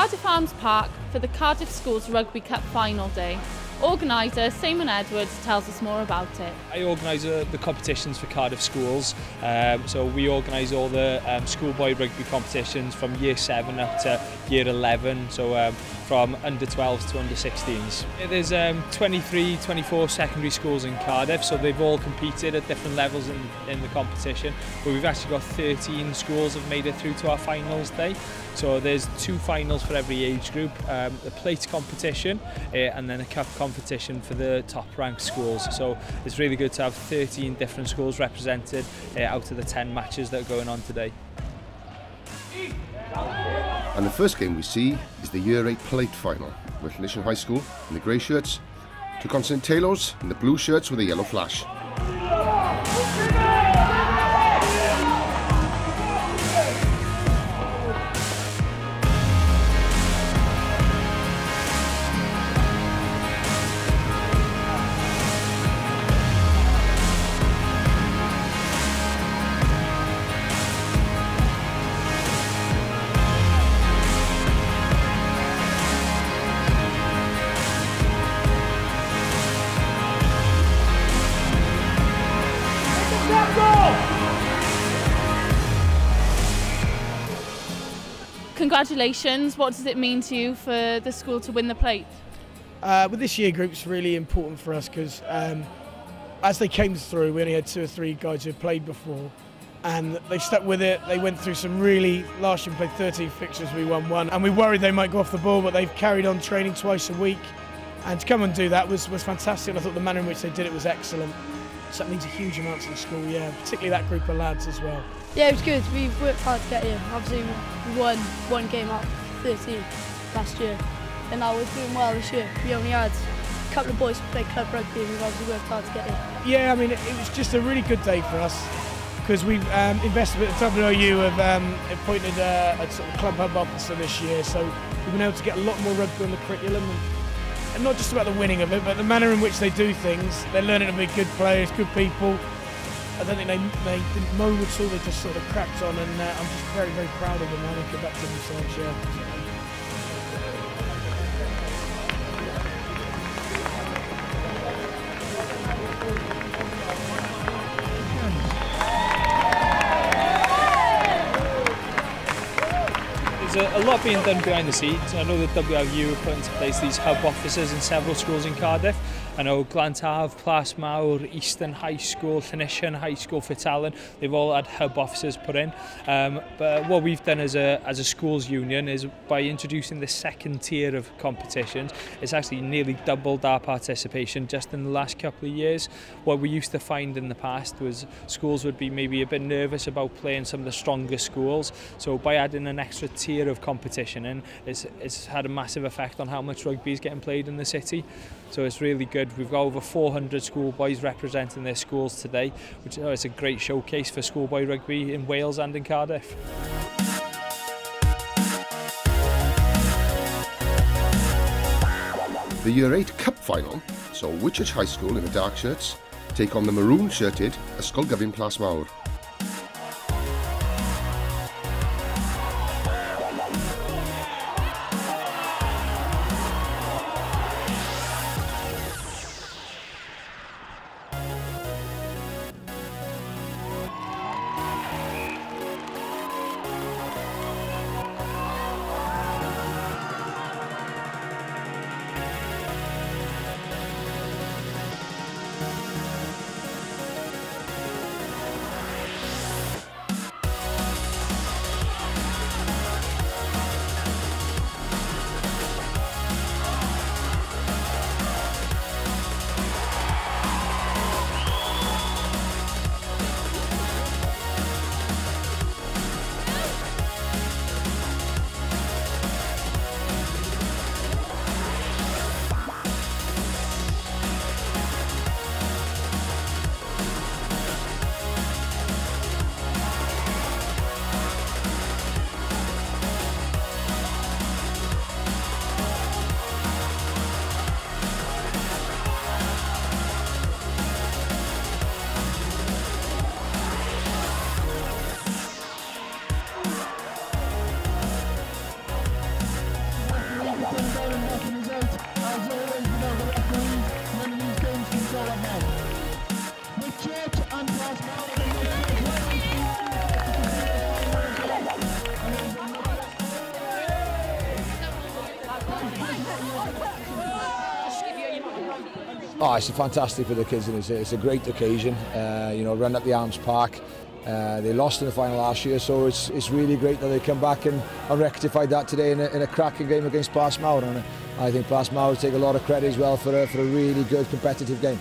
Cardiff Arms Park for the Cardiff Schools Rugby Cup Final Day. Organiser Simon Edwards tells us more about it. I organise the competitions for Cardiff schools, so we organise all the schoolboy rugby competitions from year 7 up to year 11, so from under 12s to under 16s. There's 23, 24 secondary schools in Cardiff, so they've all competed at different levels in the competition, but we've actually got 13 schools that have made it through to our finals day. So there's 2 finals for every age group, a plate competition and then a cup competition for the top ranked schools. So it's really good to have 13 different schools represented out of the 10 matches that are going on today. And the first game we see is the Year 8 plate final, with Lynisham High School in the grey shirts took on St Taylor's in the blue shirts with a yellow flash. Congratulations, what does it mean to you for the school to win the plate? With this year group, it's really important for us because as they came through, we only had 2 or 3 guys who had played before, and they've stuck with it. They went through some last year we played 13 fixtures, we won 1, and we worried they might go off the ball, but they've carried on training twice a week, and to come and do that was fantastic, and I thought the manner in which they did it was excellent. So that means a huge amount to the school, yeah, particularly that group of lads as well. Yeah, it was good. We've worked hard to get here. Obviously, we won 1 game out of 13 last year, and now we're doing well this year. We only had a couple of boys who played club rugby, and we've obviously worked hard to get here. Yeah, I mean, it was just a really good day for us because we've invested with the WOU, have appointed a sort of club hub officer this year, so we've been able to get a lot more rugby on the curriculum. And not just about the winning of it, but the manner in which they do things. They're learning to be good players, good people. I don't think they didn't moan at all, they just sort of cracked on, and I'm just very, very proud of them now. They conducted themselves, yeah. There's a lot being done behind the scenes. I know the WRU have put into place these hub offices in several schools in Cardiff. I know Glantaf, Plasmawr, Eastern High School, Lynisham High School, Fitalen, they've all had hub offices put in. But what we've done as a schools union is by introducing the second tier of competitions, it's actually nearly doubled our participation just in the last couple of years. What we used to find in the past was schools would be maybe a bit nervous about playing some of the stronger schools. So by adding an extra tier of competition in, it's had a massive effect on how much rugby is getting played in the city. So it's really good. We've got over 400 schoolboys representing their schools today, which is a great showcase for schoolboy rugby in Wales and in Cardiff. The Year 8 Cup final saw Whitchurch High School in the dark shirts take on the maroon shirted Ysgol Plasmawr. Oh, it's fantastic for the kids, and it's a great occasion. You know, run up the Arms Park. They lost in the final last year, so it's really great that they come back and rectified that today in a cracking game against Portsmouth. And I think Portsmouth take a lot of credit as well for a really good competitive game.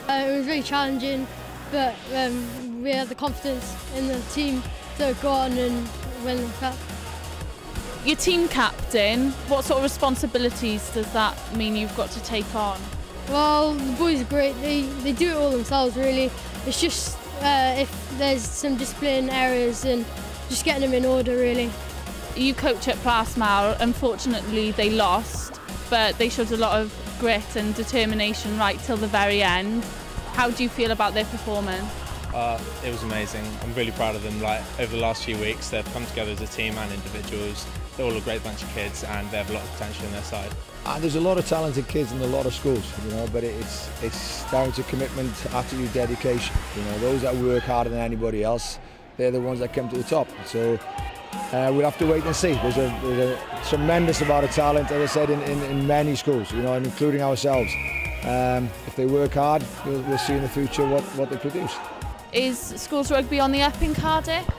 It was really challenging, but we had the confidence in the team to go on and win the cup. Your team captain, what sort of responsibilities does that mean you've got to take on? Well, the boys are great. They do it all themselves, really. It's just if there's some discipline areas and just getting them in order, really. You coach at Portsmouth. Unfortunately, they lost, but they showed a lot of grit and determination right till the very end. How do you feel about their performance? It was amazing. I'm really proud of them. Like, over the last few weeks, they've come together as a team and individuals. They're all a great bunch of kids, and they have a lot of potential on their side. There's a lot of talented kids in a lot of schools, you know, but it's down to commitment, attitude, dedication. You know, those that work harder than anybody else, they're the ones that come to the top. So we'll have to wait and see. There's a tremendous amount of talent, as I said, in many schools, you know, and including ourselves. If they work hard, we'll see in the future what they produce. Is schools rugby on the up in Cardiff?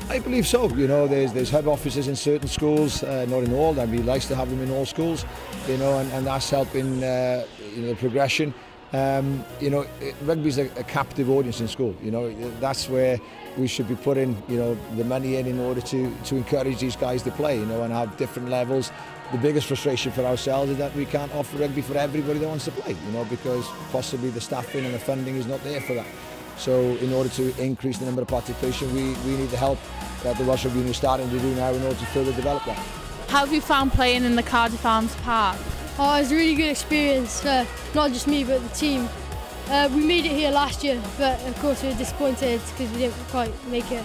I believe so. You know, there's hub offices in certain schools, not in all. That'd be nice to have them in all schools. You know, and that's helping you know, the progression. You know, rugby's a captive audience in school. You know, that's where we should be putting, you know, the money in order to encourage these guys to play. You know, and have different levels. The biggest frustration for ourselves is that we can't offer rugby for everybody that wants to play. You know, because possibly the staffing and the funding is not there for that. So in order to increase the number of participation, we need the help that the Welsh Rugby Union is starting to do now in order to further develop that. How have you found playing in the Cardiff Arms Park? Oh, it was a really good experience, not just me but the team. We made it here last year, but of course we were disappointed because we didn't quite make it.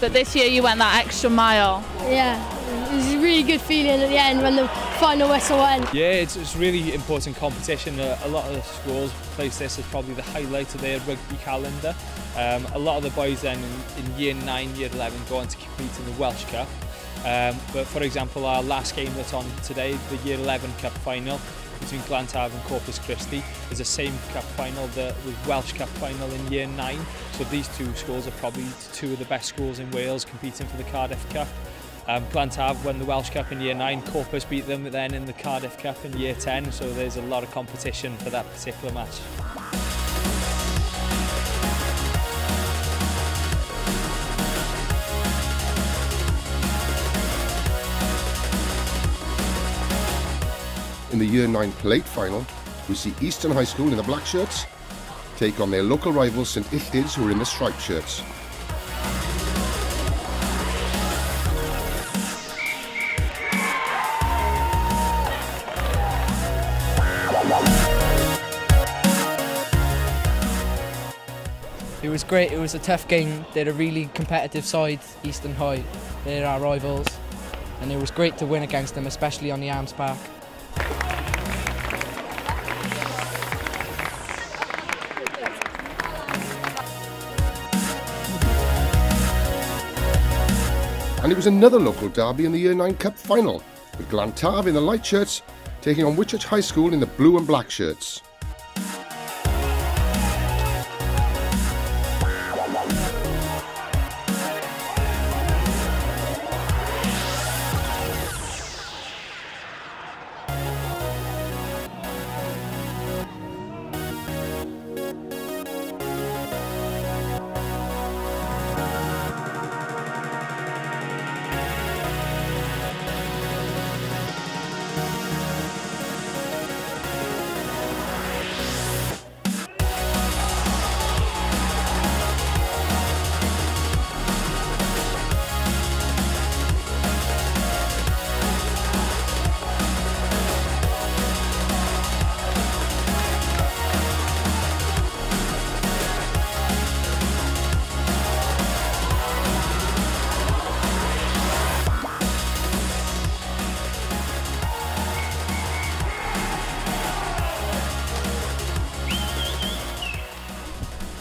But this year you went that extra mile. Yeah, it was a really good feeling at the end when the final whistle went. Yeah, it's really important competition. A lot of the schools place this as probably the highlight of their rugby calendar. A lot of the boys then in year 9, year 11 go on to compete in the Welsh Cup. But for example, our last game that's on today, the year 11 Cup final between Glantaf and Corpus Christi, is the same Cup final, the Welsh Cup final in year 9. So these two schools are probably two of the best schools in Wales competing for the Cardiff Cup. Glantaf won the Welsh Cup in year 9, Corpus beat them then in the Cardiff Cup in year 10, so there's a lot of competition for that particular match. In the Year 9 Plate final, we see Eastern High School in the black shirts take on their local rivals St Illtyds, who are in the striped shirts. It was great. It was a tough game. They're a really competitive side, Eastern High. They're our rivals, and it was great to win against them, especially on the Arms Park. And it was another local derby in the Year 9 Cup final, with Glantaf in the light shirts taking on Whitchurch High School in the blue and black shirts.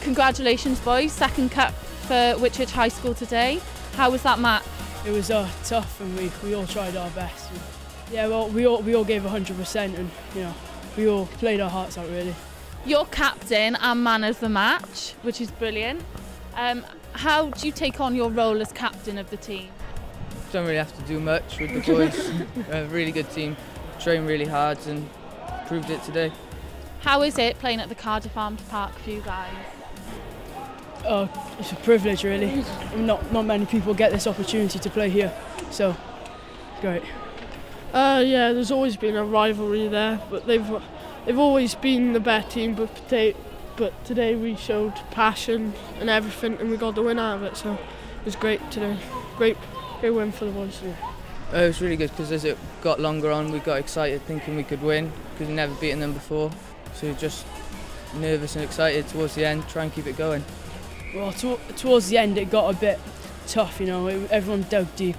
Congratulations boys, second cup for Whitchurch High School today. How was that match? It was tough, and we all tried our best. Yeah, well, we all gave 100%, and you know, we all played our hearts out really. You're captain and man of the match, which is brilliant. How do you take on your role as captain of the team? Don't really have to do much with the boys. We have a really good team, train really hard and proved it today. How is it playing at the Cardiff Arms Park for you guys? Oh, it's a privilege really. Not many people get this opportunity to play here, so it's great. Yeah, there's always been a rivalry there, but they've always been the better team. But today we showed passion and everything, and we got the win out of it. So it was great today. Great win for the boys. It was really good because as it got longer on, we got excited thinking we could win because we'd never beaten them before. So we were just nervous and excited towards the end, try and keep it going. Well, towards the end it got a bit tough, you know. Everyone dug deep,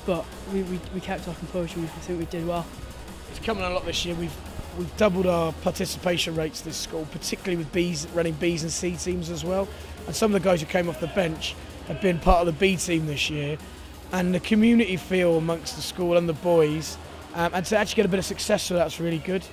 but we kept our composure. We think we did well. It's coming a lot this year. We've doubled our participation rates this school, particularly with running Bs and C teams as well. And some of the guys who came off the bench have been part of the B team this year. And the community feel amongst the school and the boys, and to actually get a bit of success with that's really good.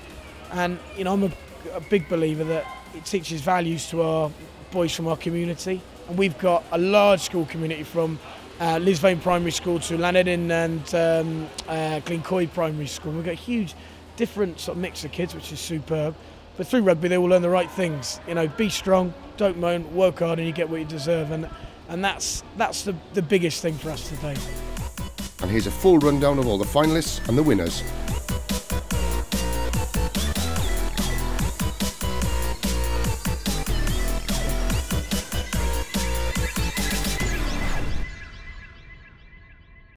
And you know, I'm a big believer that it teaches values to our boys from our community. And we've got a large school community from Lisvane Primary School to Llanedin and Glencoe Primary School. We've got a huge different sort of mix of kids, which is superb. But through rugby, they will learn the right things. You know, be strong, don't moan, work hard, and you get what you deserve. And that's the biggest thing for us today. And here's a full rundown of all the finalists and the winners